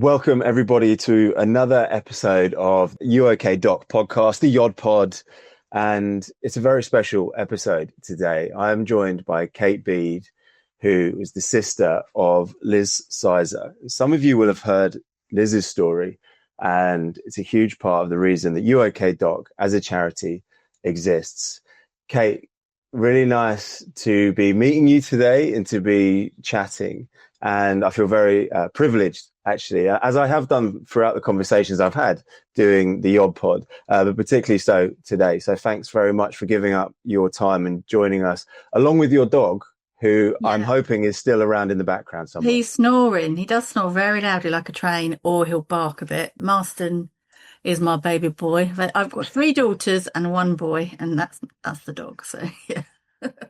Welcome everybody to another episode of You OK Doc podcast, the YOD pod, and it's a very special episode today. I am joined by Kate Bede, who is the sister of Liz Sizer. Some of you will have heard Liz's story, and it's a huge part of the reason that You OK Doc as a charity exists. Kate, really nice to be meeting you today and to be chatting. And I feel very privileged, actually, as I have done throughout the conversations I've had doing the YOD pod, but particularly so today. So thanks very much for giving up your time and joining us, along with your dog, who I'm hoping is still around in the background somewhere. He's snoring. He does snore very loudly like a train, or he'll bark a bit. Marston is my baby boy. I've got 3 daughters and 1 boy, and that's the dog. So, yeah.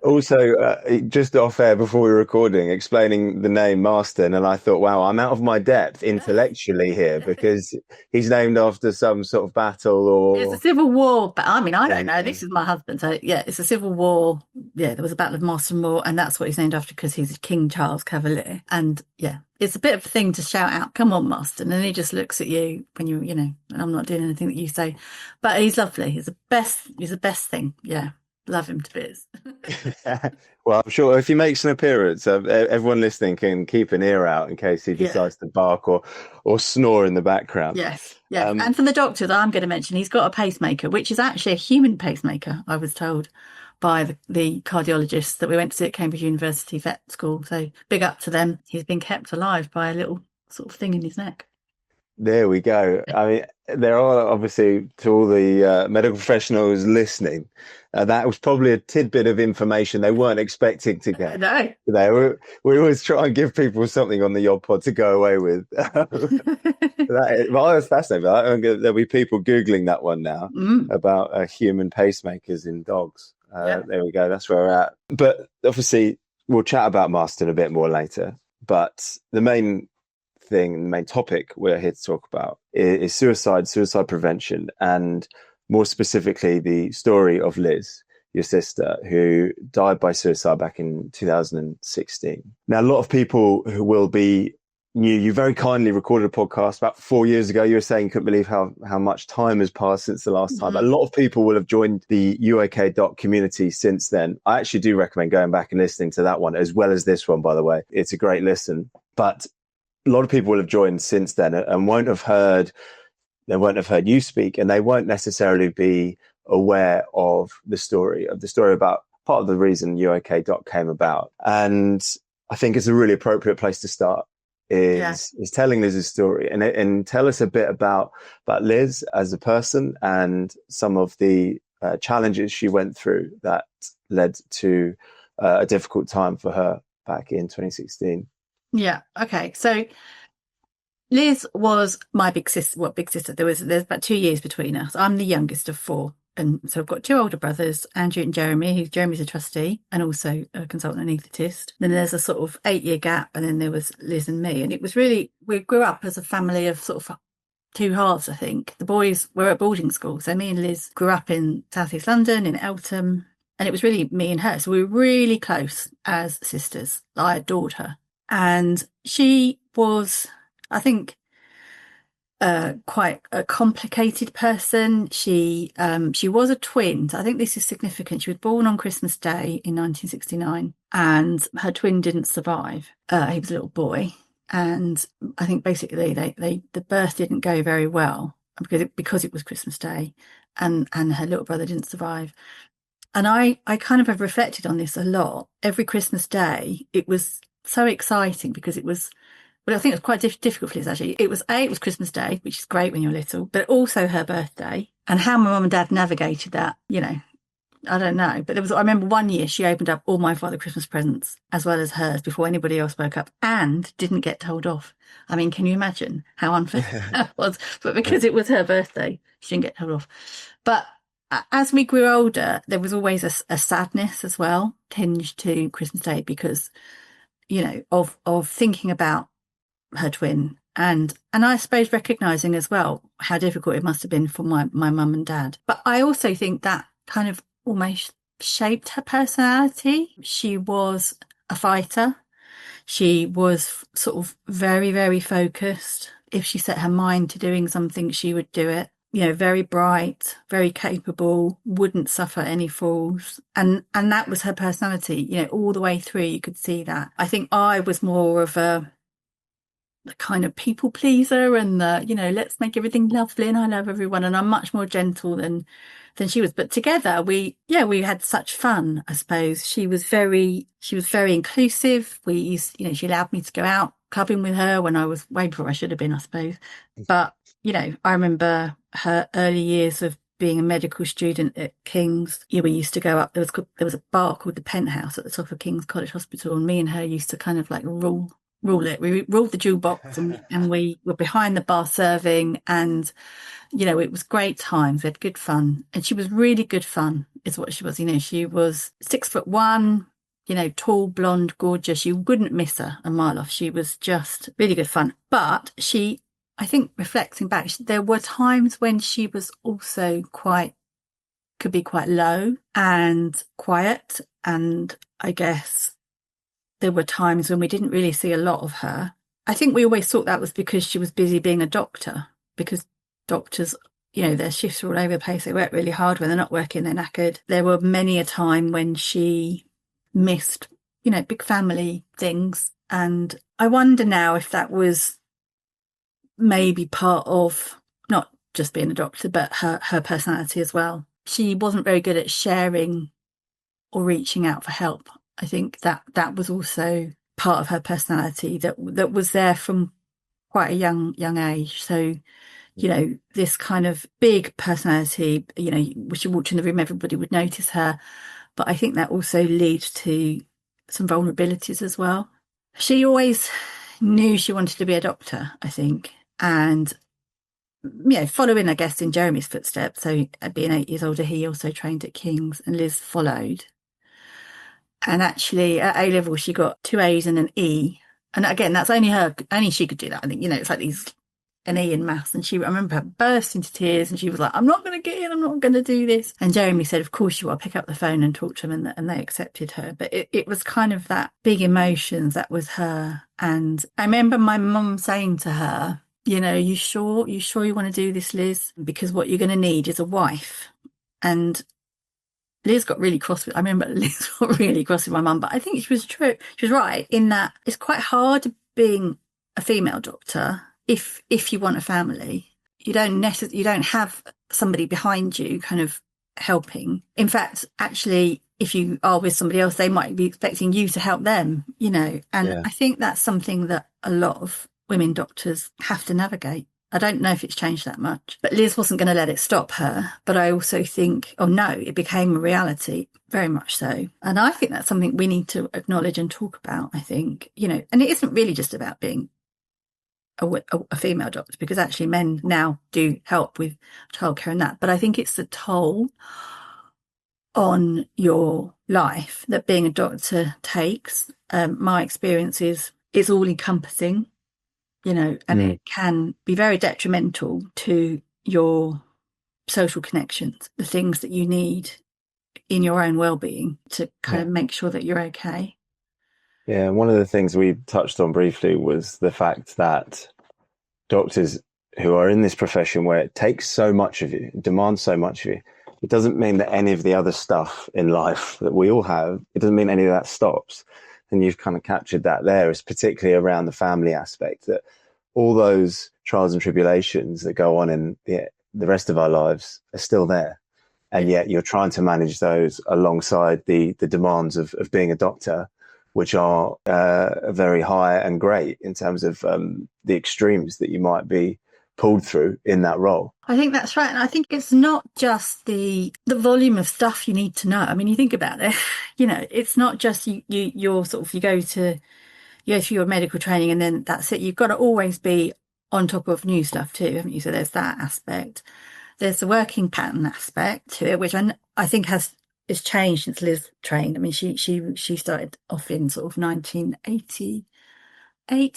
Also, just off air before we were recording, explaining the name Marston, and I thought, wow, I'm out of my depth intellectually here because he's named after some sort of battle or... It's a civil war, but I mean, I don't know. This is my husband. So, yeah, it's a civil war. Yeah, there was a Battle of Marston Moor, and that's what he's named after because he's King Charles Cavalier. And, yeah, it's a bit of a thing to shout out, come on, Marston. And he just looks at you when and I'm not doing anything that you say. But he's lovely. He's the best thing. Yeah. Love him to bits. Well, I'm sure if he makes an appearance, everyone listening can keep an ear out in case he decides to bark or snore in the background. Yes, yeah. And from the doctor that I'm going to mention, he's got a pacemaker, which is actually a human pacemaker, I was told by the cardiologists that we went to see at Cambridge University Vet School. So big up to them. He's been kept alive by a little sort of thing in his neck. There we go. I mean, there are obviously, to all the medical professionals listening, that was probably a tidbit of information they weren't expecting to get. No. Today. We always try and give people something on the YOD pod to go away with. That's fascinating. There'll be people Googling that one now about human pacemakers in dogs. There we go. That's where we're at. But obviously, we'll chat about Marston a bit more later. But the main topic we're here to talk about is suicide prevention, and more specifically the story of Liz, your sister, who died by suicide back in 2016. Now, a lot of people who will be new, you very kindly recorded a podcast about 4 years ago. You were saying you couldn't believe how much time has passed since the last time. A lot of people will have joined the UAK Doc community since then. I actually do recommend going back and listening to that one as well as this one, by the way. It's a great listen. But a lot of people will have joined since then and won't have heard you speak, and they won't necessarily be aware of the story about part of the reason UOK Doc came about. And I think it's a really appropriate place to start is telling Liz's story and tell us a bit about Liz as a person and some of the challenges she went through that led to a difficult time for her back in 2016. Yeah. Okay. So Liz was my big sister. Well, big sister. There's about 2 years between us. I'm the youngest of 4. And so I've got 2 older brothers, Andrew and Jeremy, Jeremy's a trustee and also a consultant anaesthetist. Then there's a sort of 8-year gap, and then there was Liz and me. And it was really, we grew up as a family of sort of 2 halves, I think. The boys were at boarding school. So me and Liz grew up in South East London, in Eltham. And it was really me and her. So we were really close as sisters. I adored her. And she was, I think, quite a complicated person. She was a twin. So I think this is significant. She was born on Christmas Day in 1969, and her twin didn't survive. He was a little boy, and I think basically the birth didn't go very well because it was Christmas Day, and her little brother didn't survive. And I kind of have reflected on this a lot. Every Christmas Day, it was so exciting because it was, well, I think it was quite difficult for Liz, actually. It was Christmas Day, which is great when you're little, but also her birthday. And how my mum and dad navigated that, I don't know. But I remember one year she opened up all my father Christmas presents as well as hers before anybody else woke up and didn't get told off. I mean, can you imagine how unfair that was? But because it was her birthday, she didn't get told off. But as we grew older, there was always a sadness as well, tinged to Christmas Day because, of thinking about her twin and I suppose recognising as well how difficult it must have been for my mum and dad. But I also think that kind of almost shaped her personality. She was a fighter. She was sort of very, very focused. if she set her mind to doing something, she would do it. Very bright, very capable, wouldn't suffer any falls. And that was her personality, all the way through. You could see that. I think I was more of a kind of people pleaser and let's make everything lovely and I love everyone. And I'm much more gentle than she was. But together we had such fun, I suppose. She was very inclusive. We used, she allowed me to go out clubbing with her when I was way before I should have been, I suppose. But, I remember her early years of being a medical student at King's. We used to go up, there was a bar called the Penthouse at the top of King's College Hospital, and me and her used to kind of like rule it. We ruled the jukebox and we were behind the bar serving, and it was great times. We had good fun, and she was really good fun is what she was. She was 6'1", tall, blonde, gorgeous. You wouldn't miss her a mile off. She was just really good fun. But I think reflecting back, there were times when she was also could be quite low and quiet. And I guess there were times when we didn't really see a lot of her. I think we always thought that was because she was busy being a doctor, because doctors, their shifts were all over the place. They work really hard. When they're not working, they're knackered. There were many a time when she missed, big family things. And I wonder now if that was maybe part of not just being a doctor, but her personality as well. She wasn't very good at sharing or reaching out for help. I think that was also part of her personality that was there from quite a young age. So, this kind of big personality, when she walked in the room, everybody would notice her. But I think that also leads to some vulnerabilities as well. She always knew she wanted to be a doctor, I think. And, following, I guess, in Jeremy's footsteps. So being 8 years older, he also trained at King's, and Liz followed. And actually at A-level, she got 2 A's and an E. And again, that's only she could do that. I think, it's like an E in maths. And I remember her burst into tears, and she was like, I'm not going to get in, I'm not going to do this. And Jeremy said, of course you are, pick up the phone and talk to them. And they accepted her. But it was kind of that big emotions, that was her. And I remember my mum saying to her, you sure you want to do this, Liz? Because what you're going to need is a wife. And Liz got really cross with, I remember Liz got really cross with my mum, but I think she was true. She was right in that it's quite hard being a female doctor if you want a family. You don't have somebody behind you kind of helping. In fact, actually, if you are with somebody else, they might be expecting you to help them, and I think that's something that a lot of women doctors have to navigate. I don't know if it's changed that much, but Liz wasn't going to let it stop her. But I also think, it became a reality, very much so. And I think that's something we need to acknowledge and talk about, I think, and it isn't really just about being a female doctor, because actually men now do help with childcare and that. But I think it's the toll on your life that being a doctor takes. My experience is it's all encompassing. And it can be very detrimental to your social connections, the things that you need in your own well-being to kind of make sure that you're okay. Yeah, one of the things we touched on briefly was the fact that doctors who are in this profession where it takes so much of you, demands so much of you, it doesn't mean that any of the other stuff in life that we all have, it doesn't mean any of that stops. And you've kind of captured that there, is particularly around the family aspect, that all those trials and tribulations that go on in the rest of our lives are still there. And yet you're trying to manage those alongside the demands of being a doctor, which are very high and great in terms of the extremes that you might be pulled through in that role. I think that's right. And I think it's not just the volume of stuff you need to know. I mean, you think about it, it's not just you're sort of, you go through your medical training and then that's it. You've got to always be on top of new stuff too, haven't you? So there's that aspect. There's the working pattern aspect to it, which I think has changed since Liz trained. I mean, she started off in sort of 1988.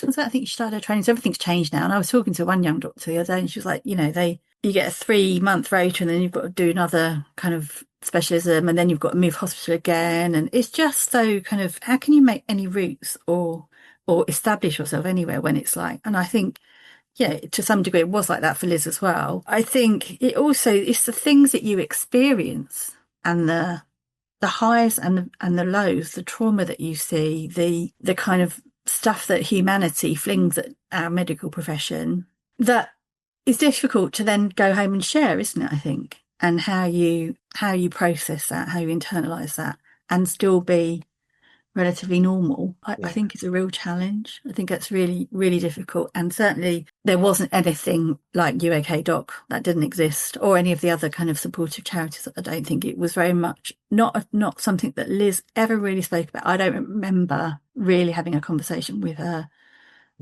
Was that? I think she started her training. So everything's changed now. And I was talking to one young doctor the other day, and she was like, you get a 3-month rota, and then you've got to do another kind of specialism, and then you've got to move hospital again. And it's just so kind of, how can you make any routes or establish yourself anywhere when it's like, and I think yeah, to some degree it was like that for Liz as well. I think it's the things that you experience and the highs and the lows, the trauma that you see, the kind of stuff that humanity flings at our medical profession, that is difficult to then go home and share, isn't it? I think, and how you process that, how you internalize that, and still be relatively normal. I think it's a real challenge. I think that's really, really difficult. And certainly there wasn't anything like UK Doc, that didn't exist, or any of the other kind of supportive charities. I don't think it was very much not something that Liz ever really spoke about. I don't remember really having a conversation with her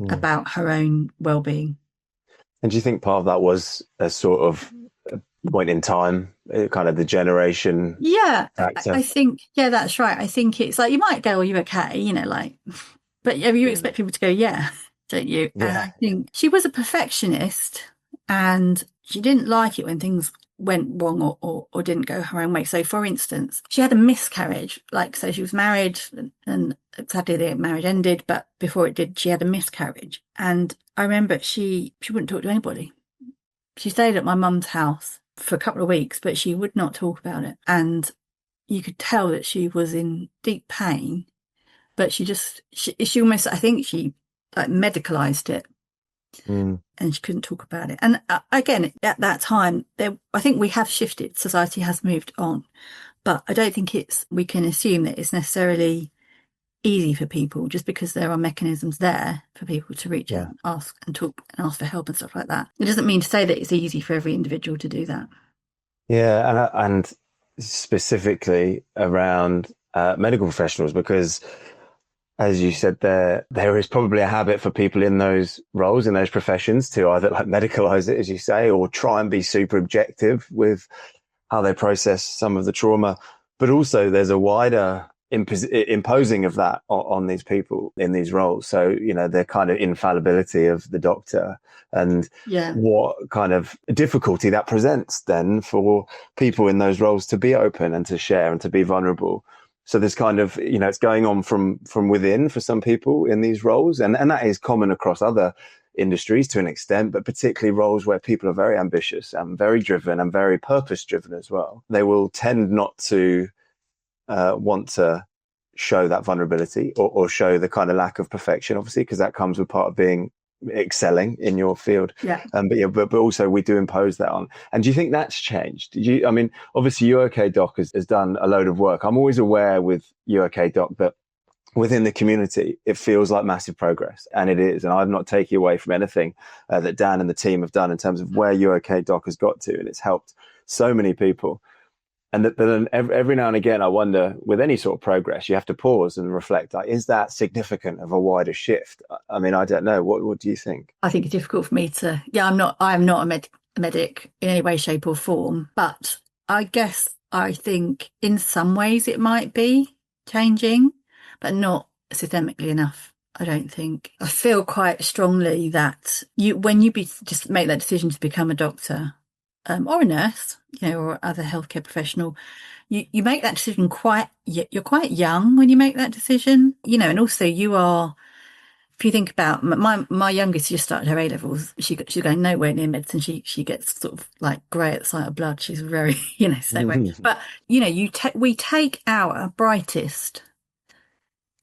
about her own well-being. And do you think part of that was a sort of point in time, kind of the generation factor? I think, that's right. I think it's like, you might go, are you okay? You know, like, but you expect people to go, yeah, don't you? Yeah. And I think she was a perfectionist, and she didn't like it when things went wrong or didn't go her own way. So for instance, she had a miscarriage, so she was married, and sadly the marriage ended, but before it did, she had a miscarriage. And I remember she wouldn't talk to anybody. She stayed at my mum's house for a couple of weeks, but she would not talk about it. And you could tell that she was in deep pain, but she almost, I think she medicalized it. And she couldn't talk about it. And again, at that time, I think we have shifted. Society has moved on, but I don't think we can assume that it's necessarily easy for people, just because there are mechanisms there for people to reach out and ask and talk and ask for help and stuff like that. It doesn't mean to say that it's easy for every individual to do that. Yeah, and specifically around medical professionals, because as you said, there is probably a habit for people in those roles, in those professions, to either medicalize it, as you say, or try and be super objective with how they process some of the trauma. But also there's a wider imposing of that on these people in these roles. So, the kind of infallibility of the doctor, and what kind of difficulty that presents then for people in those roles to be open and to share and to be vulnerable. So there's kind of, it's going on from within for some people in these roles. And that is common across other industries to an extent, but particularly roles where people are very ambitious and very driven and very purpose driven as well. They will tend not to want to show that vulnerability or show the kind of lack of perfection, obviously, because that comes with part of excelling in your field. But also we do impose that on. And do you think that's changed? Obviously UK Doc has done a load of work. I'm always aware with UK Doc that within the community, it feels like massive progress, and it is. And I'm not taking away from anything that Dan and the team have done in terms of where UK Doc has got to, and it's helped so many people. But then every now and again, I wonder, with any sort of progress, you have to pause and reflect. Is that significant of a wider shift? I don't know. What do you think? I think it's difficult for me to. Yeah, I'm not a medic in any way, shape, or form. But I guess I think in some ways it might be changing, but not systemically enough. I don't think. I feel quite strongly that when you just make that decision to become a doctor, or a nurse, or other healthcare professional, you make that decision you're quite young when you make that decision, and also you are, if you think about my youngest just started her A-levels, she's going nowhere near medicine. She gets sort of like grey at the sight of blood. She's very, so way. But, we take our brightest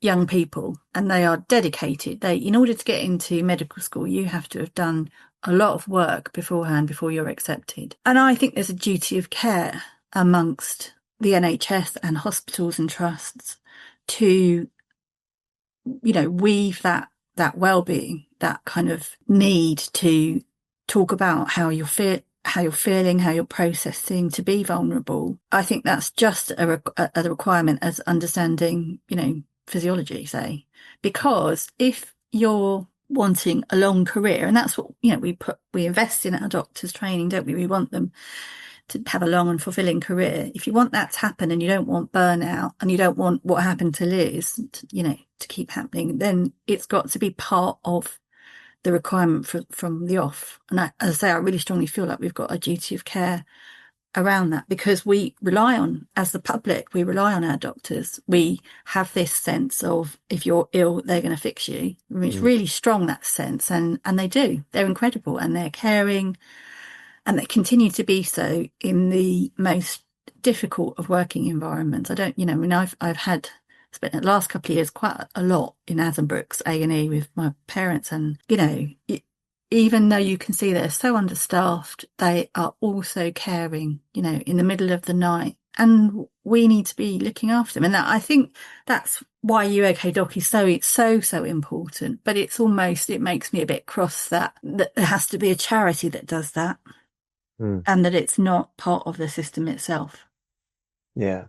young people, and they are dedicated. In order to get into medical school, you have to have done a lot of work beforehand before you're accepted. And I think there's a duty of care amongst the NHS and hospitals and trusts to, weave that well-being, that kind of need to talk about how you're feeling, how you're processing, to be vulnerable. I think that's just a requirement as understanding, physiology, say, because if you're wanting a long career, and that's what we invest in our doctors' training, don't we? We want them to have a long and fulfilling career. If you want that to happen, and you don't want burnout, and you don't want what happened to Liz to keep happening, then it's got to be part of the requirement from the off. And as I say, I really strongly feel like we've got a duty of care around that, because we rely on, as the public, we rely on our doctors. We have this sense of, if you're ill, they're going to fix you. I mean, it's really strong, that sense, and they do. They're incredible, and they're caring, and they continue to be so in the most difficult of working environments. I don't, I mean, I've spent the last couple of years quite a lot in Addenbrooke's A&E with my parents, and even though you can see they're so understaffed, they are also caring, in the middle of the night, and we need to be looking after them. And I think that's why You OK Doc is so important. But it makes me a bit cross that there has to be a charity that does that, and that it's not part of the system itself. Yeah.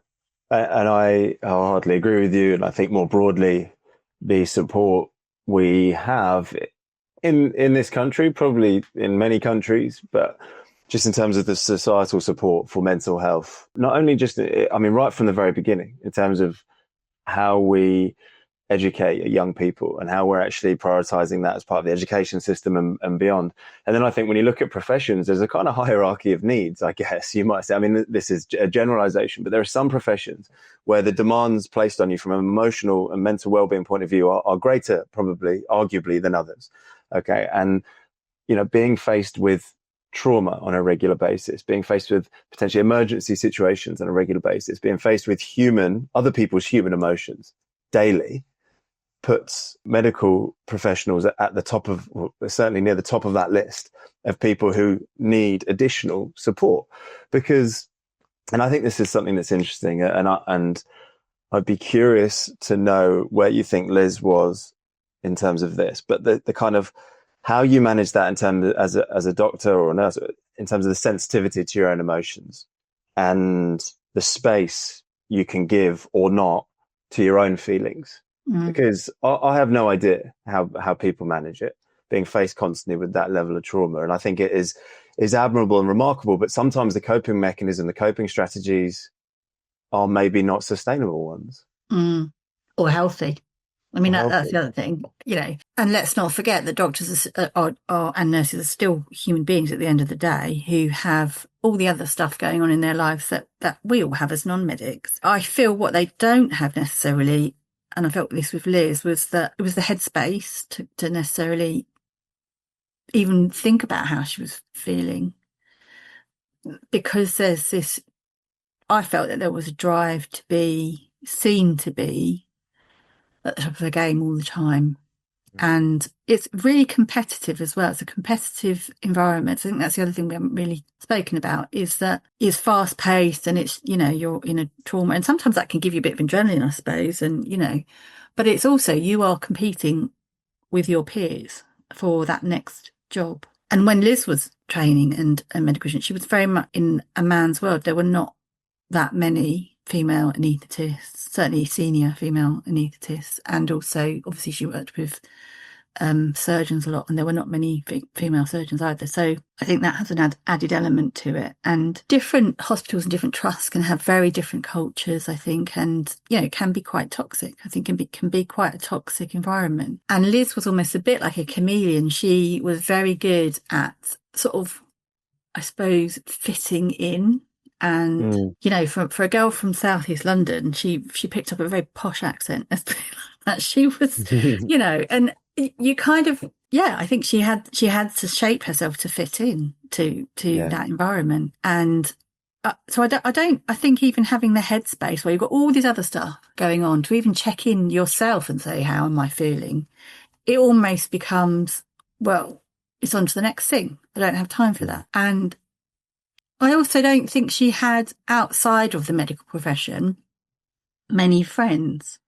And I hardly agree with you. And I think more broadly, the support we have in this country, probably in many countries, but just in terms of the societal support for mental health, not only right from the very beginning, in terms of how we educate young people and how we're actually prioritizing that as part of the education system and beyond. And then I think when you look at professions, there's a kind of hierarchy of needs, I guess you might say. I mean, this is a generalization, but there are some professions where the demands placed on you from an emotional and mental well-being point of view are greater, probably, arguably, than others. Okay. And, being faced with trauma on a regular basis, being faced with potentially emergency situations on a regular basis, being faced with other people's human emotions daily, puts medical professionals at the top of, certainly near the top of that list of people who need additional support. Because, and I think this is something that's interesting, and I'd be curious to know where you think Liz was in terms of this, but the kind of how you manage that in terms of, as a doctor or a nurse, in terms of the sensitivity to your own emotions and the space you can give or not to your own feelings. Because I have no idea how people manage it, being faced constantly with that level of trauma. And I think it is admirable and remarkable, but sometimes the coping mechanism, the coping strategies are maybe not sustainable ones. Or healthy. I mean, that's the other thing, and let's not forget that doctors and nurses are still human beings at the end of the day, who have all the other stuff going on in their lives that we all have as non-medics. I feel what they don't have necessarily, and I felt this with Liz, was that it was the headspace to necessarily even think about how she was feeling. Because there's this, I felt that there was a drive to be seen to be at the top of the game all the time. And it's really competitive as well. It's a competitive environment. I think that's the other thing we haven't really spoken about, is that it's fast paced, and it's, you're in a trauma, and sometimes that can give you a bit of adrenaline, I suppose. And, but it's also, you are competing with your peers for that next job. And when Liz was training and a medical student, she was very much in a man's world. There were not that many female anaesthetists, certainly senior female anaesthetists, and also obviously she worked with surgeons a lot, and there were not many female surgeons either. So I think that has an added element to it. And different hospitals and different trusts can have very different cultures, I think, and can be quite toxic. I think can be quite a toxic environment. And Liz was almost a bit like a chameleon. She was very good at sort of, I suppose, fitting in. And for a girl from Southeast London, she picked up a very posh accent. That she was, and you kind of, I think she had to shape herself to fit in to that environment. And so I think even having the headspace where you've got all this other stuff going on, to even check in yourself and say, how am I feeling? It almost becomes, well, it's on to the next thing. I don't have time for that. And I also don't think she had, outside of the medical profession, many friends.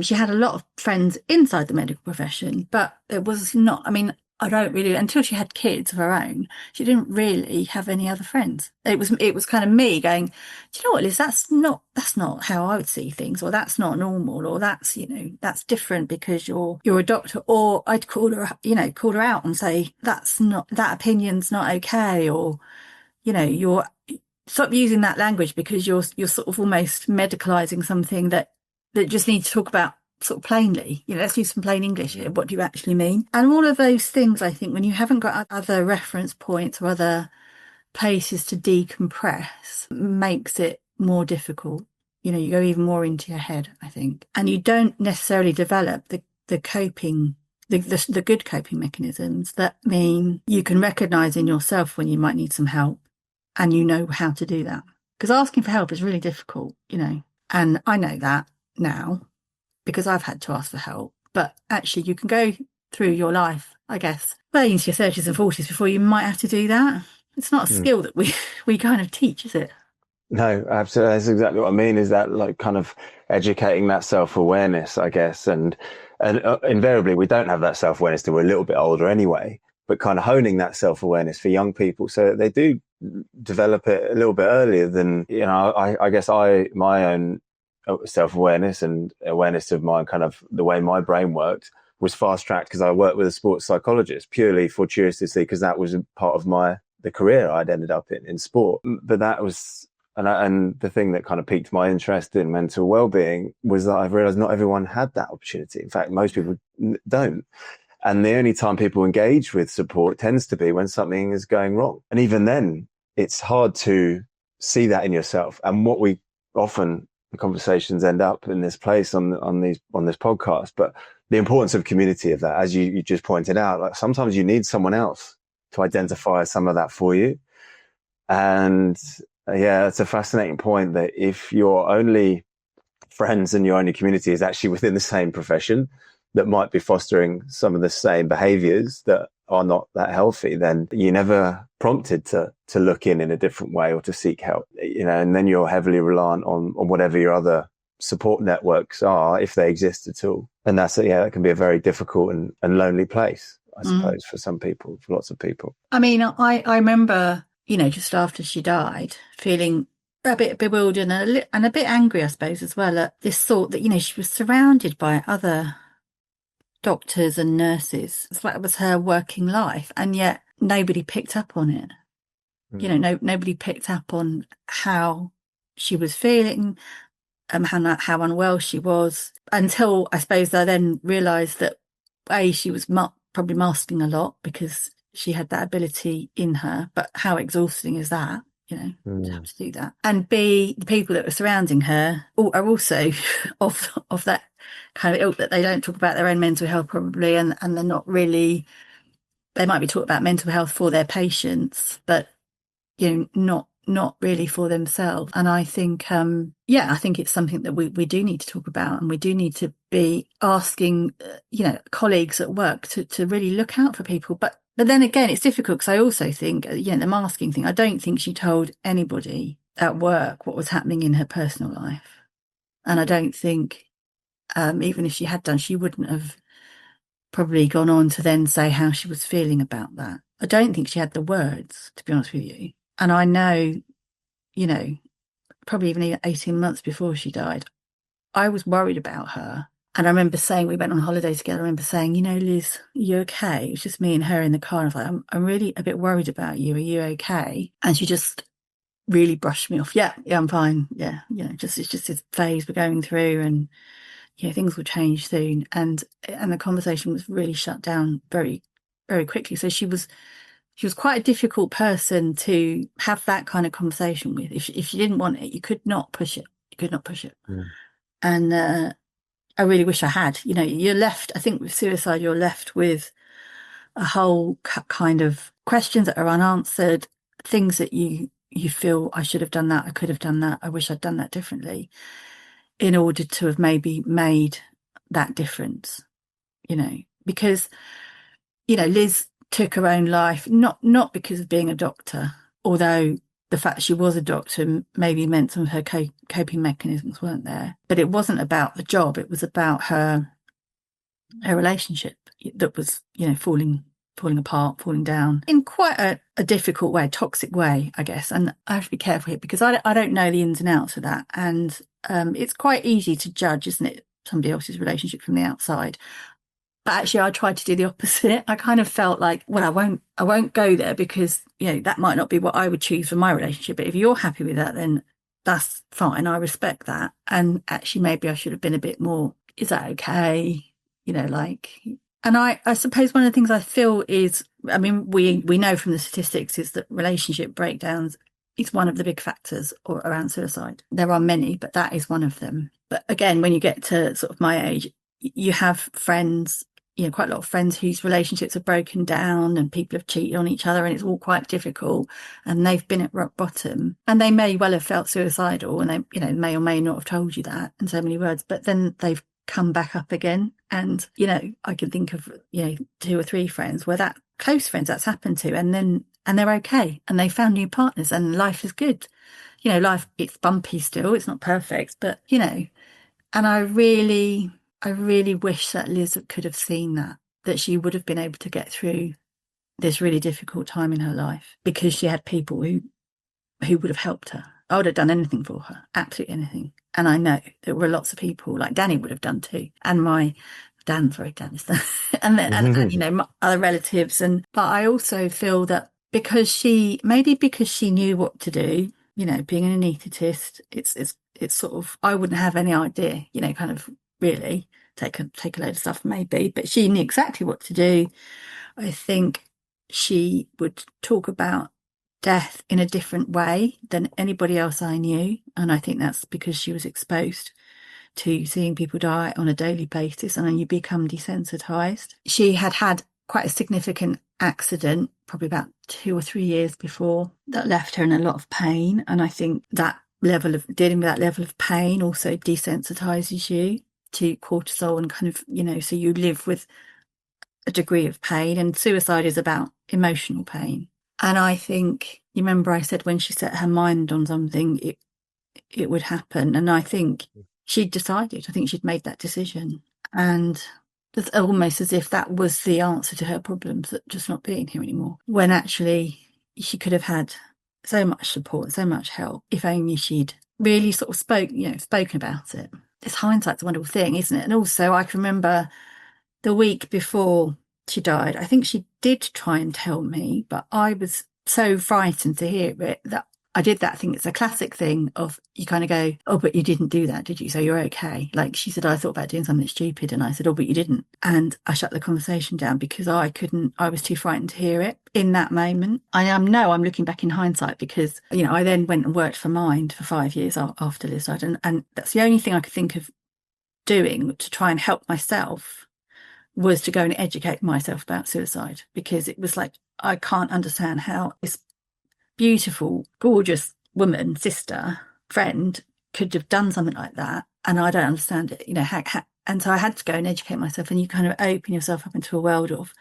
She had a lot of friends inside the medical profession, but it was not, I mean, I don't really, until she had kids of her own, she didn't really have any other friends. It was kind of me going, do you know what, Liz, that's not how I would see things, or that's not normal, or that's, that's different because you're a doctor. Or I'd call her out and say, that opinion's not okay, or, you're, stop using that language because you're sort of almost medicalizing something that just needs to talk about sort of plainly. Let's use some plain English here. What do you actually mean? And all of those things, I think, when you haven't got other reference points or other places to decompress makes it more difficult. You know, you go even more into your head, I think, and you don't necessarily develop the coping, the good coping mechanisms that mean you can recognise in yourself when you might need some help, and you know how to do that. Because asking for help is really difficult, you know, and I know that now because I've had to ask for help. But actually, you can go through your life, I guess, well into your 30s and 40s before you might have to do that. It's not a skill that we kind of teach, is it? No, absolutely. That's exactly what I mean, is that like kind of educating that self-awareness, I guess. And invariably, we don't have that self-awareness till we're a little bit older anyway, but kind of honing that self-awareness for young people so that they do develop it a little bit earlier than, you know, I guess my own self-awareness and awareness of my kind of the way my brain worked was fast-tracked because I worked with a sports psychologist purely fortuitously because that was a part of the career I'd ended up in sport. But that was, and the thing that kind of piqued my interest in mental well-being was that I've realized not everyone had that opportunity. In fact, most people don't. And the only time people engage with support tends to be when something is going wrong. And even then, it's hard to see that in yourself. And what we often, the conversations end up in this place on this podcast, but the importance of community of that, as you just pointed out, like sometimes you need someone else to identify some of that for you. And yeah, it's a fascinating point that if your only friends and your only community is actually within the same profession that might be fostering some of the same behaviors that are not that healthy, then you're never prompted to look in a different way or to seek help, you know, and then you're heavily reliant on whatever your other support networks are, if they exist at all. And that can be a very difficult and lonely place, I suppose, for some people, for lots of people. I mean, I remember, you know, just after she died, feeling a bit bewildered and a bit angry, I suppose, as well, at this thought that, you know, she was surrounded by other doctors and nurses. It's like it was her working life, and yet nobody picked up on it. You know, nobody picked up on how she was feeling, how unwell she was, until I suppose I then realised that she was probably masking a lot because she had that ability in her, but how exhausting is that, you know, to have to do that? And B, the people that were surrounding her are also of that kind of ilk, that they don't talk about their own mental health probably, and they're not really, they might be talking about mental health for their patients, but, you know, not really for themselves. And I think, I think it's something that we do need to talk about, and we do need to be asking, you know, colleagues at work to really look out for people. But then again, it's difficult because I also think, you know, the masking thing, I don't think she told anybody at work what was happening in her personal life. And I don't think, even if she had done, she wouldn't have probably gone on to then say how she was feeling about that. I don't think she had the words, to be honest with you. And I know, you know, probably even 18 months before she died, I was worried about her. And I remember saying, we went on holiday together, I remember saying, you know, Liz, are you okay? It was just me and her in the car. And I was like, I'm really a bit worried about you. Are you okay? And she just really brushed me off. Yeah, I'm fine. Yeah, you know, it's just this phase we're going through, and, you know, things will change soon. And the conversation was really shut down very, very quickly. So she was quite a difficult person to have that kind of conversation with. If you didn't want it, you could not push it. And I really wish I had. You know, you're left, I think with suicide, you're left with a whole kind of questions that are unanswered, things that you feel, I should have done that, I could have done that, I wish I'd done that differently, in order to have maybe made that difference, you know. Because, you know, Liz took her own life, not because of being a doctor, although the fact she was a doctor maybe meant some of her coping mechanisms weren't there. But it wasn't about the job, it was about her relationship that was, you know, falling apart, falling down in quite a difficult way, toxic way, I guess. And I have to be careful here because I don't know the ins and outs of that. And it's quite easy to judge, isn't it, somebody else's relationship from the outside. But actually, I tried to do the opposite. I kind of felt like, well, I won't go there because, you know, that might not be what I would choose for my relationship. But if you're happy with that, then that's fine. I respect that. And actually, maybe I should have been a bit more, is that okay? You know, like, And I suppose one of the things I feel is, I mean, we know from the statistics is that relationship breakdowns is one of the big factors around suicide. There are many, but that is one of them. But again, when you get to sort of my age, you have friends, quite a lot of friends whose relationships are broken down and people have cheated on each other and it's all quite difficult and they've been at rock bottom and they may well have felt suicidal and they, may or may not have told you that in so many words, but then they've come back up again. And, I can think of, 2 or 3 friends where that close friends that's happened to, and they're okay and they found new partners and life is good. Life, it's bumpy still, it's not perfect, but, and I really wish that Liz could have seen that she would have been able to get through this really difficult time in her life because she had people who would have helped her. I would have done anything for her, absolutely anything. And I know there were lots of people like Danny would have done too. And Dan's and then, my other relatives. But I also feel that because she knew what to do, being an anaesthetist, it's sort of, I wouldn't have any idea, kind of really take a load of stuff maybe, but she knew exactly what to do. I think she would talk about death in a different way than anybody else I knew. And I think that's because she was exposed to seeing people die on a daily basis and then you become desensitized. She had quite a significant accident, probably about 2 or 3 years before, that left her in a lot of pain. And I think that level of dealing with that level of pain also desensitizes you to cortisol and kind of, so you live with a degree of pain, and suicide is about emotional pain. And I think, you remember I said when she set her mind on something, it would happen. And I think she'd decided, I think she'd made that decision. And it's almost as if that was the answer to her problems, that just not being here anymore, when actually she could have had so much support, so much help, if only she'd really sort of spoken about it. This hindsight's a wonderful thing, isn't it? And also I can remember the week before she died, I think she did try and tell me, but I was so frightened to hear it that I did that thing. It's a classic thing of you kind of go, oh, but you didn't do that, did you? So you're okay. Like she said, I thought about doing something stupid. And I said, oh, but you didn't. And I shut the conversation down because I was too frightened to hear it in that moment. I'm looking back in hindsight because, I then went and worked for Mind for 5 years after Liz died. And that's the only thing I could think of doing to try and help myself was to go and educate myself about suicide, because it was like, I can't understand how this beautiful, gorgeous woman, sister, friend could have done something like that. And I don't understand it, and so I had to go and educate myself, and you kind of open yourself up into a world of,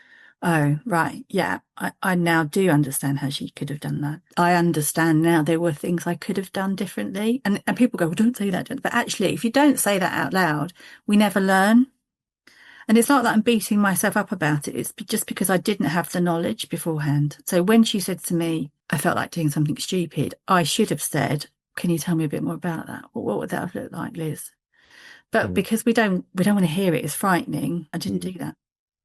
oh, right, yeah, I now do understand how she could have done that. I understand now there were things I could have done differently. And people go, well, don't say that. But actually, if you don't say that out loud, we never learn. And it's not that I'm beating myself up about it. It's just because I didn't have the knowledge beforehand. So when she said to me, I felt like doing something stupid, I should have said, can you tell me a bit more about that? What would that have looked like, Liz? But because we don't want to hear it, it's frightening. I didn't do that.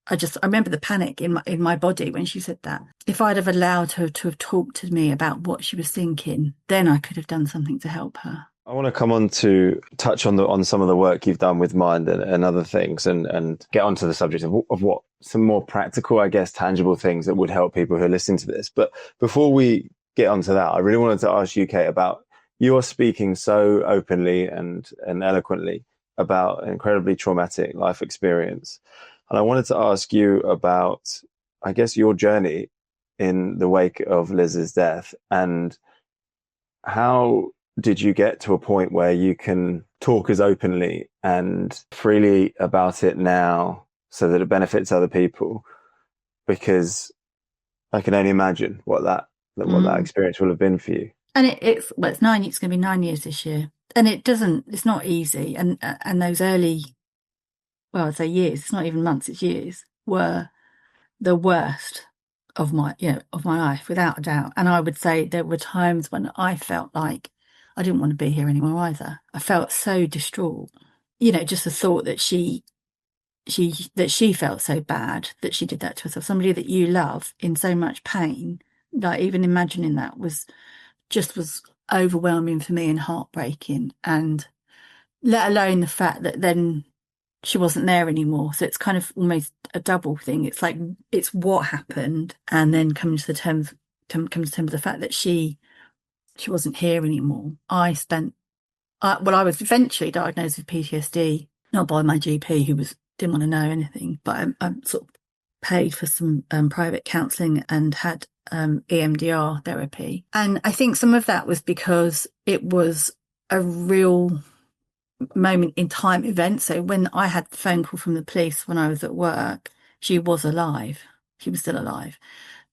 I remember the panic in my body when she said that. If I'd have allowed her to have talked to me about what she was thinking, then I could have done something to help her. I want to come on to touch on some of the work you've done with Mind and other things, and get onto the subject of what some more practical, I guess, tangible things that would help people who are listening to this. But before we get onto that, I really wanted to ask you, Kate, about you are speaking so openly and eloquently about an incredibly traumatic life experience. And I wanted to ask you about, I guess, your journey in the wake of Liz's death, and how did you get to a point where you can talk as openly and freely about it now so that it benefits other people? Because I can only imagine what that experience will have been for you. And it's 9. It's going to be 9 years this year, and it's not easy. And those early, well, I'd say years. It's not even months. It's years. Were the worst of my life, without a doubt. And I would say there were times when I felt like I didn't want to be here anymore either. I felt so distraught. Just the thought that she felt so bad that she did that to herself. Somebody that you love in so much pain, like even imagining that was overwhelming for me and heartbreaking. And let alone the fact that then she wasn't there anymore. So it's kind of almost a double thing. It's like, it's what happened, and then coming to terms with the fact that she wasn't here anymore. I was eventually diagnosed with PTSD, not by my GP, who didn't want to know anything, but I sort of paid for some private counselling and had EMDR therapy. And I think some of that was because it was a real moment in time event. So when I had the phone call from the police when I was at work, she was alive. She was still alive,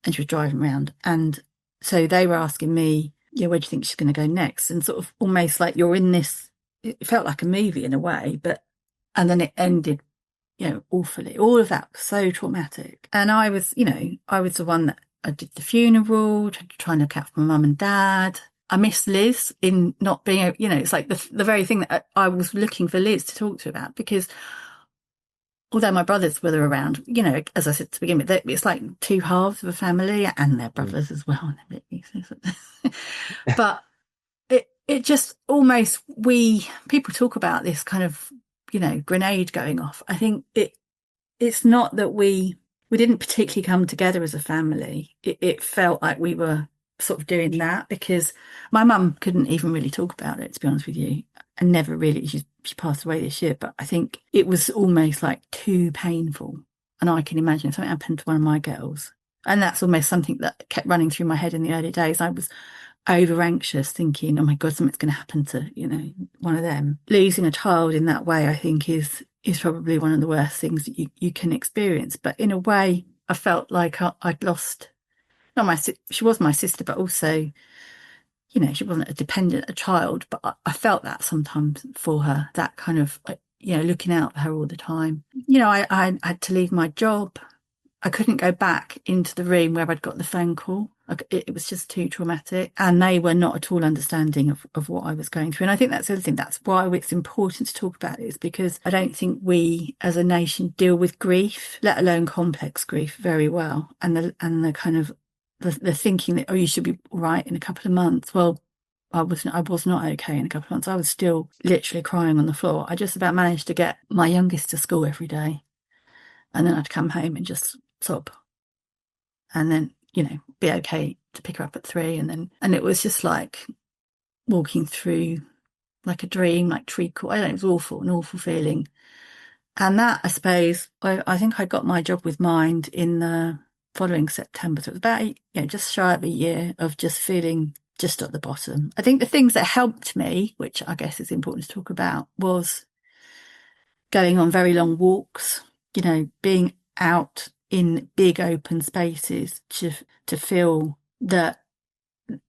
and she was driving around. And so they were asking me, yeah, where do you think she's going to go next? And sort of almost like you're in this, it felt like a movie in a way, and then it ended, awfully. All of that was so traumatic. And I was the one that I did the funeral, trying to look out for my mum and dad. I miss Liz in not being, it's like the very thing that I was looking for Liz to talk to about, because although my brothers were around, as I said to begin with, it's like two halves of a family, and their brothers as well. But it just almost, people talk about this kind of, grenade going off. I think it's not that we didn't particularly come together as a family. It felt like we were sort of doing that, because my mum couldn't even really talk about it, to be honest with you, and never really. She passed away this year, but I think it was almost like too painful. And I can imagine if something happened to one of my girls, and that's almost something that kept running through my head in the early days. I was over anxious, thinking, oh my God, something's going to happen to one of them. Losing a child in that way, I think, is probably one of the worst things that you can experience. But in a way, I felt like I'd lost, she was my sister, but also, she wasn't a child, but I felt that sometimes for her, that kind of, looking out for her all the time. I had to leave my job. I couldn't go back into the room where I'd got the phone call. It was just too traumatic, and they were not at all understanding of what I was going through. And I think that's the other thing. That's why it's important to talk about it, is because I don't think we as a nation deal with grief, let alone complex grief, very well. And the kind of the thinking that, you should be all right in a couple of months. Well, I was not okay in a couple of months. I was still literally crying on the floor. I just about managed to get my youngest to school every day, and then I'd come home and just sob, and then be okay to pick her up at 3, and it was just like walking through like a dream, like treacle. I don't know, it was awful, an awful feeling. And that, I suppose, I think I got my job with Mind in the following September. So it was about just shy of a year of just feeling just at the bottom. I think the things that helped me, which I guess is important to talk about, was going on very long walks, being out in big open spaces to feel that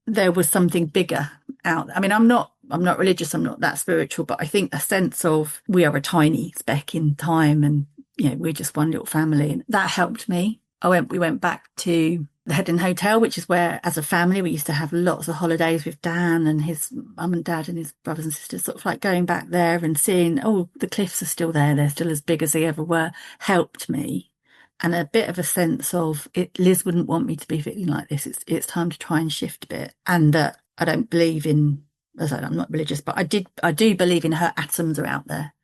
there was something bigger out. I mean, I'm not religious, I'm not that spiritual, but I think a sense of we are a tiny speck in time, and we're just one little family, and that helped me. We went back to the Headland Hotel, which is where, as a family, we used to have lots of holidays with Dan and his mum and dad and his brothers and sisters. Sort of like going back there and seeing, the cliffs are still there, they're still as big as they ever were, helped me. And a bit of a sense of Liz wouldn't want me to be feeling like this. It's time to try and shift a bit. And that I don't believe in, as I said, I'm not religious, but I do believe in her atoms are out there.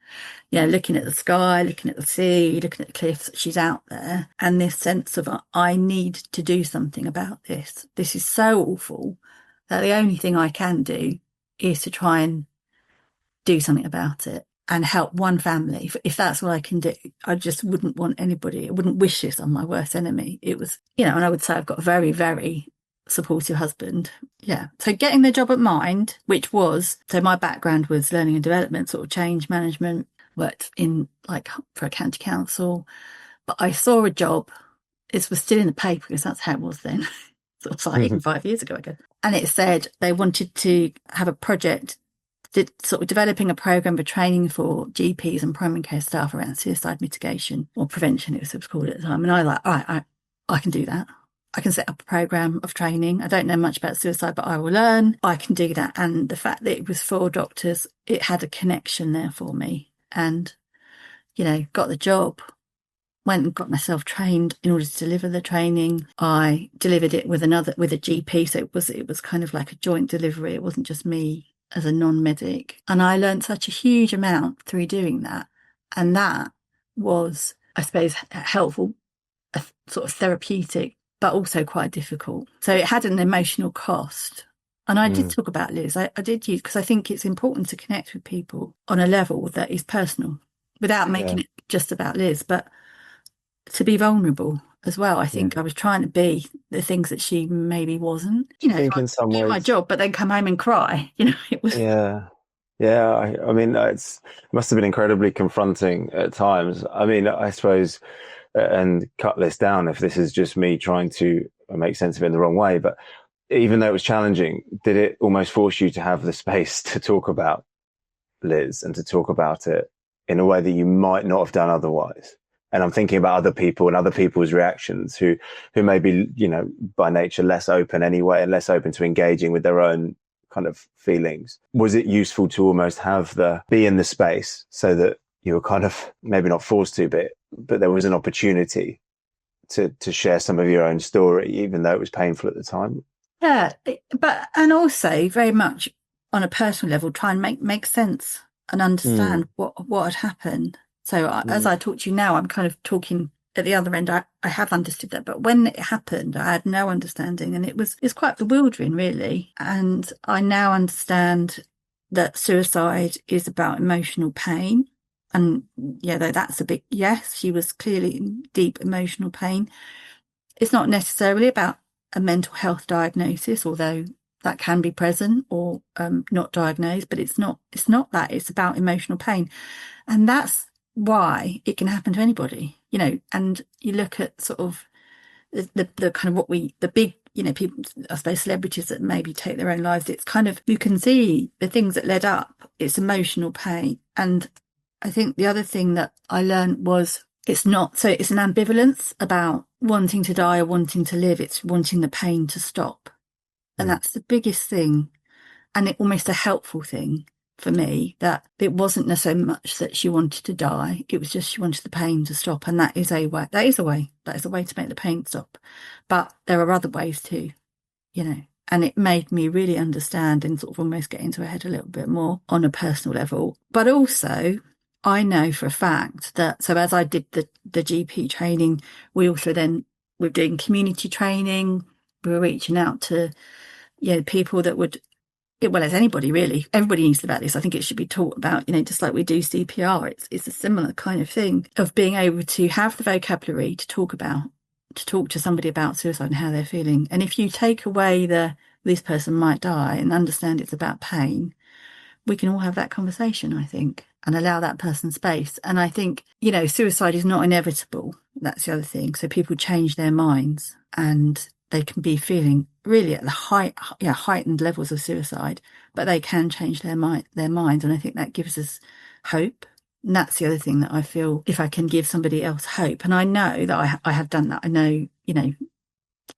Looking at the sky, looking at the sea, looking at the cliffs, she's out there. And this sense of, I need to do something about this. This is so awful that the only thing I can do is to try and do something about it and help one family. If that's what I can do, I just wouldn't want anybody, I wouldn't wish this on my worst enemy. It was, and I would say I've got a very, very supportive husband. Yeah. So getting the job at Mind, so my background was learning and development, sort of change management, worked in for a county council, but I saw a job, it was still in the paper because that's how it was then, sort of like even 5 years ago, I guess. And it said they wanted to have a project sort of developing a program for training for GPs and primary care staff around suicide mitigation or prevention, it was called at the time. And I was like, all right, I can do that. I can set up a program of training. I don't know much about suicide, but I will learn. I can do that. And the fact that it was for doctors, it had a connection there for me. And, got the job, went and got myself trained in order to deliver the training. I delivered it with a GP. So it was kind of like a joint delivery. It wasn't just me as a non-medic. And I learned such a huge amount through doing that. And that was, I suppose, helpful, sort of therapeutic, but also quite difficult. So it had an emotional cost. And I did talk about Liz. I did use, because I think it's important to connect with people on a level that is personal without making it just about Liz, but to be vulnerable as well. I think I was trying to be the things that she maybe wasn't. You know, I think in some ways, my job, but then come home and cry. You know, it was. Yeah. I mean, it must have been incredibly confronting at times. I mean, I suppose, and cut this down if this is just me trying to make sense of it in the wrong way, but even though it was challenging, did it almost force you to have the space to talk about Liz and to talk about it in a way that you might not have done otherwise? And I'm thinking about other people and other people's reactions who may be, you know, by nature less open anyway and less open to engaging with their own kind of feelings. Was it useful to almost be in the space so that you were kind of maybe not forced to, but there was an opportunity to share some of your own story, even though it was painful at the time? Yeah, and also very much on a personal level, try and make sense and understand what had happened. So as I talk to you now, I'm kind of talking at the other end. I have understood that, but when it happened, I had no understanding, and it's quite bewildering, really. And I now understand that suicide is about emotional pain. And though that's a big yes, she was clearly in deep emotional pain. It's not necessarily about a mental health diagnosis, although that can be present or not diagnosed, but it's not that. It's about emotional pain. And that's why it can happen to anybody, you know. And you look at sort of the kind of the big, you know, people, I suppose celebrities that maybe take their own lives, it's kind of, you can see the things that led up. It's emotional pain. And I think the other thing that I learned was it's an ambivalence about wanting to die or wanting to live. It's wanting the pain to stop. And that's the biggest thing. And almost a helpful thing for me, that it wasn't so much that she wanted to die. It was just she wanted the pain to stop. And that is a way to make the pain stop. But there are other ways too, you know. And it made me really understand and sort of almost get into her head a little bit more on a personal level. But also, I know for a fact that, so as I did the GP training, we also then were doing community training. We were reaching out to, you know, people that would, well, as anybody really, everybody needs to know about this. I think it should be taught about, you know, just like we do CPR. It's a similar kind of thing of being able to have the vocabulary to talk to somebody about suicide and how they're feeling. And if you take away this person might die and understand it's about pain, we can all have that conversation, I think, and allow that person space. And I think, you know, suicide is not inevitable. That's the other thing. So people change their minds and they can be feeling really at the heightened levels of suicide, but they can change their minds. And I think that gives us hope. And that's the other thing that I feel, if I can give somebody else hope. And I know that I have done that. I know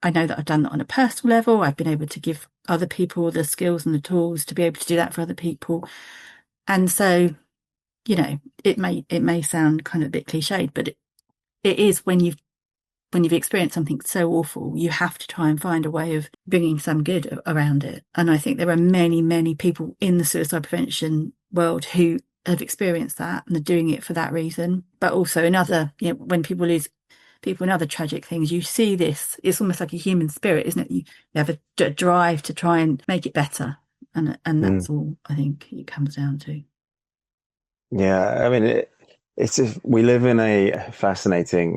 that I've done that on a personal level. I've been able to give other people the skills and the tools to be able to do that for other people. And so, you know, it may sound kind of a bit cliched, but it is when you've experienced something so awful, you have to try and find a way of bringing some good around it. And I think there are many, many people in the suicide prevention world who have experienced that and are doing it for that reason. But also in other, you know, when people lose people in other tragic things, you see this, it's almost like a human spirit, isn't it? You have a drive to try and make it better. And that's all I think it comes down to. Yeah, I mean, we live in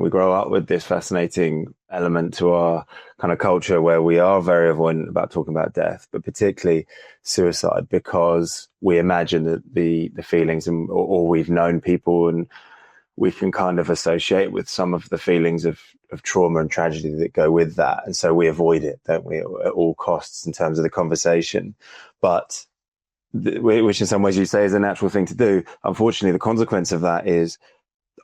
we grow up with this fascinating element to our kind of culture where we are very avoidant about talking about death, but particularly suicide, because we imagine that the feelings or we've known people and we can kind of associate with some of the feelings of trauma and tragedy that go with that. And so we avoid it, don't we, at all costs in terms of the conversation. But which in some ways you say is a natural thing to do. Unfortunately, the consequence of that is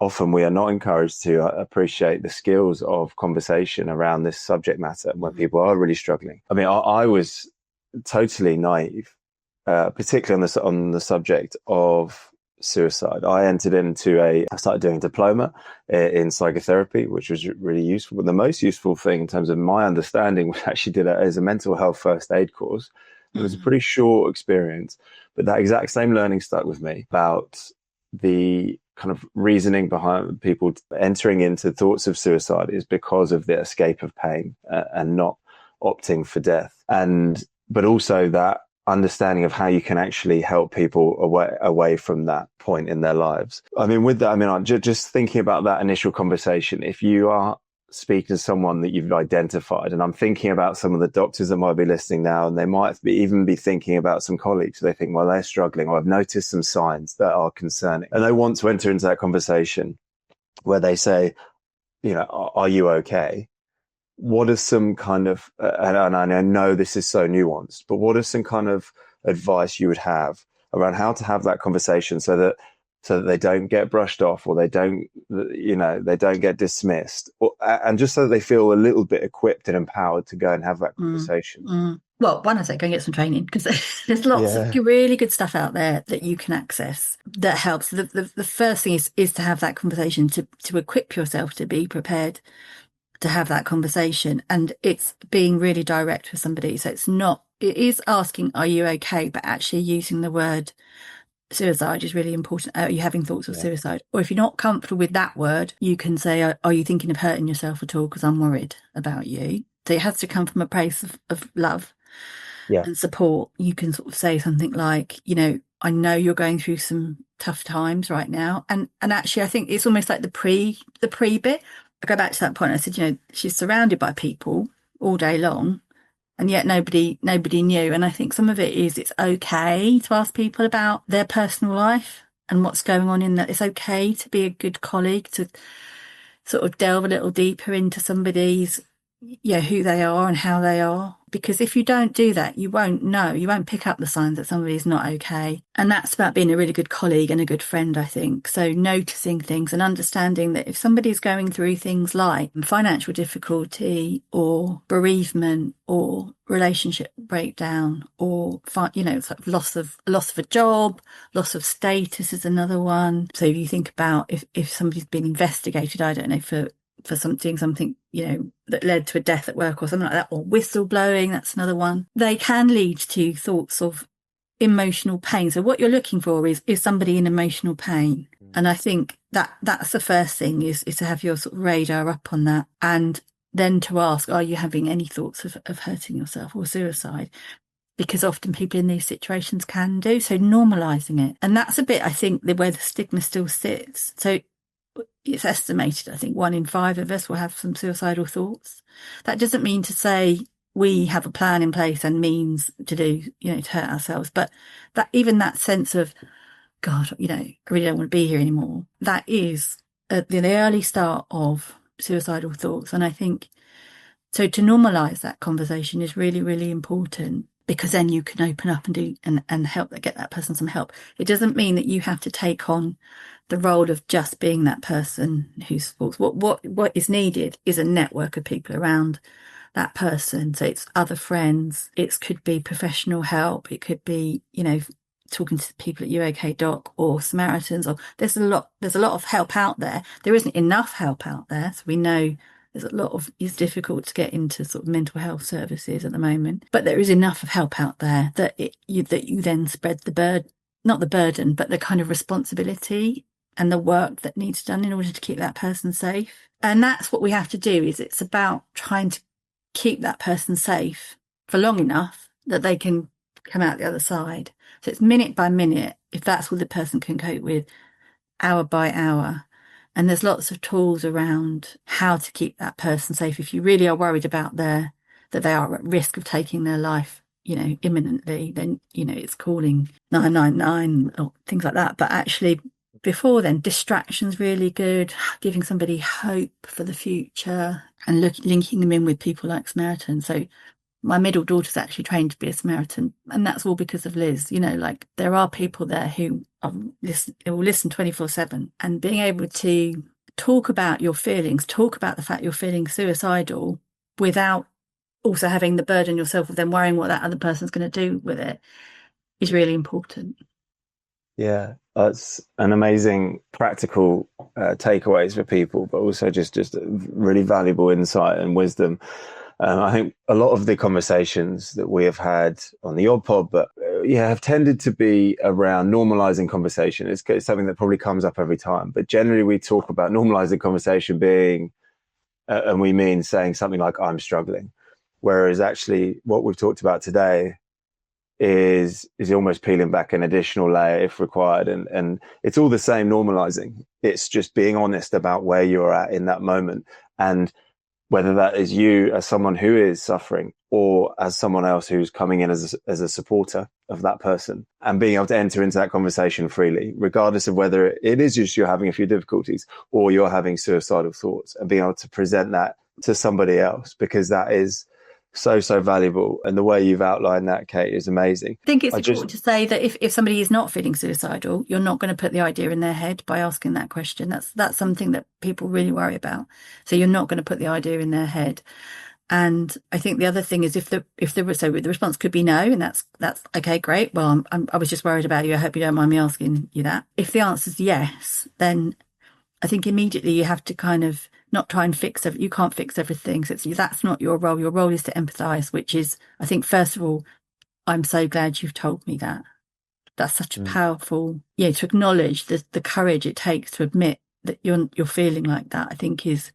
often we are not encouraged to appreciate the skills of conversation around this subject matter when people are really struggling. I mean, I was totally naive, particularly on the subject of suicide. I started doing a diploma in psychotherapy, which was really useful. But the most useful thing in terms of my understanding was actually did it as a mental health first aid course. It was a pretty short experience, but that exact same learning stuck with me about the kind of reasoning behind people entering into thoughts of suicide is because of the escape of pain and not opting for death. But also that understanding of how you can actually help people away from that point in their lives. I mean, with that, I mean, just thinking about that initial conversation, if you are speaking to someone that you've identified, and I'm thinking about some of the doctors that might be listening now, and they might even be thinking about some colleagues. They think, well, they're struggling, or I've noticed some signs that are concerning. And they want to enter into that conversation where they say, you know, are you okay? What are some kind of, and I know this is so nuanced, but what are some kind of advice you would have around how to have that conversation so that they don't get brushed off, or they don't get dismissed, and just so that they feel a little bit equipped and empowered to go and have that conversation? Well, one, I say go and get some training, because there's lots of really good stuff out there that you can access that helps. The first thing is to have that conversation, to equip yourself to be prepared to have that conversation. And it's being really direct with somebody. So it is asking, are you okay? But actually using the word suicide is really important. Are you having thoughts of suicide? Or if you're not comfortable with that word, you can say, are you thinking of hurting yourself at all? Because I'm worried about you. So it has to come from a place of love and support. You can sort of say something like, you know, I know you're going through some tough times right now. And actually, I think it's almost like the pre bit. I go back to that point. I said, you know, she's surrounded by people all day long, and yet nobody knew. And I think some of it is, it's okay to ask people about their personal life and what's going on in that. It's okay to be a good colleague, to sort of delve a little deeper into somebody's, who they are and how they are. Because if you don't do that, you won't know. You won't pick up the signs that somebody's not okay. And that's about being a really good colleague and a good friend, I think. So noticing things and understanding that if somebody's going through things like financial difficulty or bereavement or relationship breakdown or, sort of loss of a job, loss of status is another one. So if you think about if somebody's been investigated, I don't know, for doing something, that led to a death at work or something like that, or whistleblowing, that's another one. They can lead to thoughts of emotional pain. So what you're looking for is somebody in emotional pain. And I think that's the first thing, is to have your sort of radar up on that. And then to ask, are you having any thoughts of hurting yourself or suicide? Because often people in these situations can do. So normalising it. And that's a bit, I think, where the stigma still sits. So it's estimated, I think 1 in 5 of us will have some suicidal thoughts. That doesn't mean to say we have a plan in place and means to do, to hurt ourselves. But that, even that sense of, God, I really don't want to be here anymore. That is the early start of suicidal thoughts. And I think, so to normalise that conversation is really, really important, because then you can open up and do and help get that person some help. It doesn't mean that you have to take on the role of just being that person who supports. What is needed is a network of people around that person. So it's other friends. It could be professional help. It could be, talking to people at UK Doc or Samaritans. Or there's a lot of help out there. There isn't enough help out there, so we know it's difficult to get into sort of mental health services at the moment. But there is enough of help out there that you then spread not the burden, but the kind of responsibility and the work that needs done in order to keep that person safe. And that's what we have to do. It's about trying to keep that person safe for long enough that they can come out the other side. So it's minute by minute, if that's what the person can cope with, hour by hour. And there's lots of tools around how to keep that person safe. If you really are worried about that they are at risk of taking their life, imminently, then, it's calling 999 or things like that. But actually, before then, distraction's really good, giving somebody hope for the future and linking them in with people like Samaritans. So my middle daughter's actually trained to be a Samaritan, and that's all because of Liz. There are people there who will listen 24/7, and being able to talk about your feelings, talk about the fact you're feeling suicidal without also having the burden yourself of then worrying what that other person's going to do with it is really important. Yeah, that's an amazing practical takeaways for people, but also just really valuable insight and wisdom. I think a lot of the conversations that we have had on the YOD pod, but have tended to be around normalizing conversation. It's something that probably comes up every time, but generally we talk about normalizing conversation being, and we mean saying something like, I'm struggling. Whereas actually what we've talked about today is almost peeling back an additional layer if required. And it's all the same normalizing. It's just being honest about where you're at in that moment. And whether that is you as someone who is suffering or as someone else who's coming in as a supporter of that person, and being able to enter into that conversation freely, regardless of whether it is just you're having a few difficulties or you're having suicidal thoughts, and being able to present that to somebody else, because that is so valuable. And the way you've outlined that, Kate, is amazing. I think it's important to say that if somebody is not feeling suicidal, you're not going to put the idea in their head by asking that question. That's something that people really worry about. So you're not going to put the idea in their head. And I think the other thing is so the response could be no, and that's okay, great. Well, I was just worried about you. I hope you don't mind me asking you that. If the answer is yes, then I think immediately you have to kind of not try and fix it. You can't fix everything. So that's not your role. Your role is to empathise, which is, I think, first of all, I'm so glad you've told me that. That's such a powerful, to acknowledge the courage it takes to admit that you're feeling like that, I think is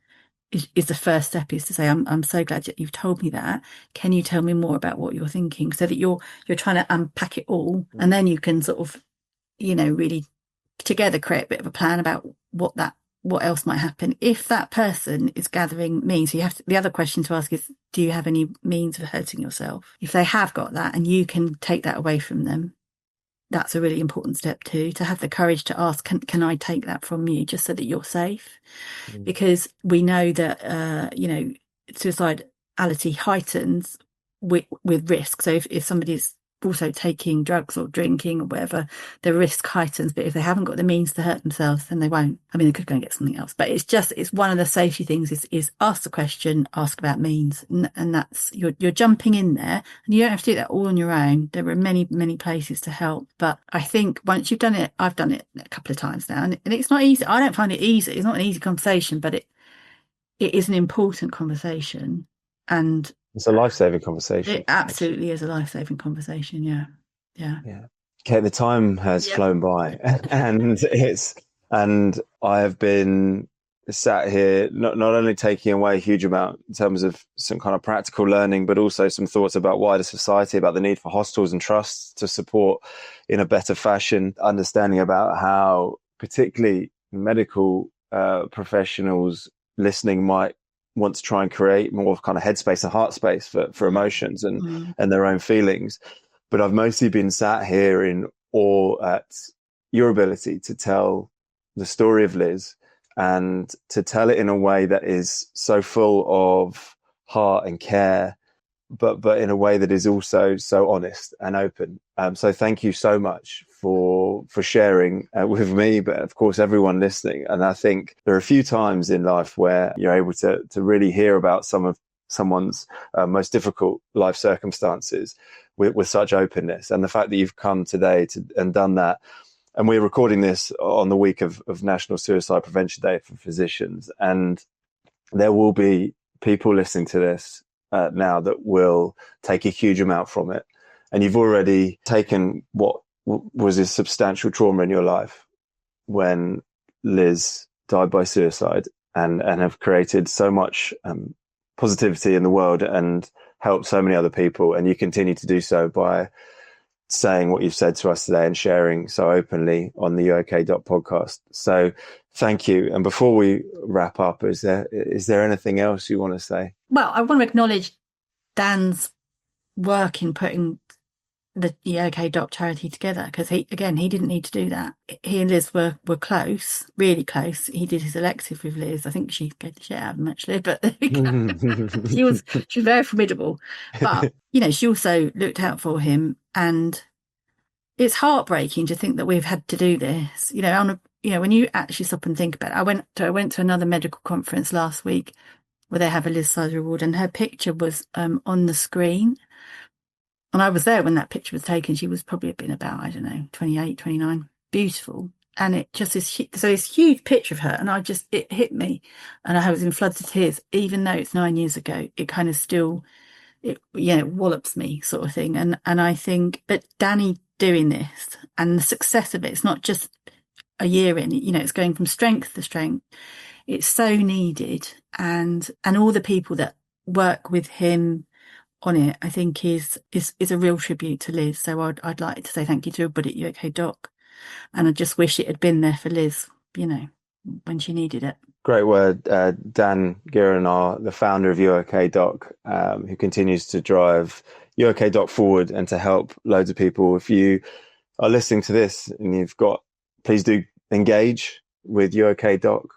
the first step, is to say, I'm so glad that you've told me that. Can you tell me more about what you're thinking? So that you're trying to unpack it all, and then you can sort of, really together create a bit of a plan about what else might happen if that person is gathering means. So the other question to ask is, do you have any means of hurting yourself? If they have got that and you can take that away from them, that's a really important step too, to have the courage to ask, can I take that from you, just so that you're safe? Because we know that, suicidality heightens with risk. So if somebody's also taking drugs or drinking or whatever, the risk heightens. But if they haven't got the means to hurt themselves, then they won't. I mean, they could go and get something else. But it's one of the safety things is ask the question, ask about means. And that's, you're jumping in there, and you don't have to do that all on your own. There are many, many places to help. But I think once you've done it, I've done it a couple of times now, and it's not easy. I don't find it easy. It's not an easy conversation, but it is an important conversation. And it's a life-saving conversation. It absolutely is a life-saving conversation. Yeah. Okay, the time has flown by, and I have been sat here not only taking away a huge amount in terms of some kind of practical learning, but also some thoughts about wider society, about the need for hospitals and trusts to support in a better fashion, understanding about how particularly medical professionals listening might want to try and create more of kind of headspace and heart space for emotions and their own feelings. But I've mostly been sat here in awe at your ability to tell the story of Liz, and to tell it in a way that is so full of heart and care, but in a way that is also so honest and open. So thank you so much for sharing with me, but of course everyone listening. And I think there are a few times in life where you're able to really hear about someone's most difficult life circumstances with such openness. And the fact that you've come today and done that. And we're recording this on the week of National Suicide Prevention Day for physicians. And there will be people listening to this now that will take a huge amount from it. And you've already taken what was a substantial trauma in your life when Liz died by suicide, and have created so much positivity in the world and helped so many other people. And you continue to do so by saying what you've said to us today and sharing so openly on the UK.podcast. So thank you. And before we wrap up, is there anything else you want to say? Well, I want to acknowledge Dan's work in putting the OK Doc charity together, because he didn't need to do that. He and Liz were close, really close. He did his elective with Liz. I think she scared the shit out of him, actually, but she was very formidable. But she also looked out for him, and it's heartbreaking to think that we've had to do this. When you actually stop and think about it, I went to another medical conference last week where they have a Liz Sizer Award, and her picture was on the screen. And I was there when that picture was taken. She was probably been about, 28, 29, beautiful. And it just is, so this huge picture of her, and it hit me, and I was in floods of tears, even though it's 9 years ago. It kind of still it, you know, wallops me sort of thing. And I think that Danny doing this and the success of it, it's not just a year in, you know, it's going from strength to strength. It's so needed. And all the people that work with him on it, I think is a real tribute to Liz. So I'd like to say thank you to everybody at UK Doc. And I just wish it had been there for Liz, you know, when she needed it. Great word. Dan Giron, the founder of UK Doc, who continues to drive UK Doc forward and to help loads of people. If you are listening to this and please do engage with UK Doc.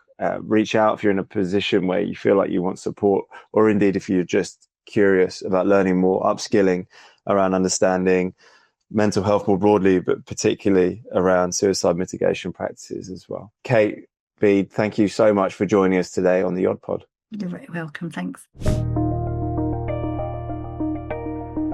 Reach out if you're in a position where you feel like you want support, or indeed if you're just curious about learning more, upskilling around understanding mental health more broadly, but particularly around suicide mitigation practices as well. Kate Bede, thank you so much for joining us today on the YOD Pod. You're very welcome. Thanks.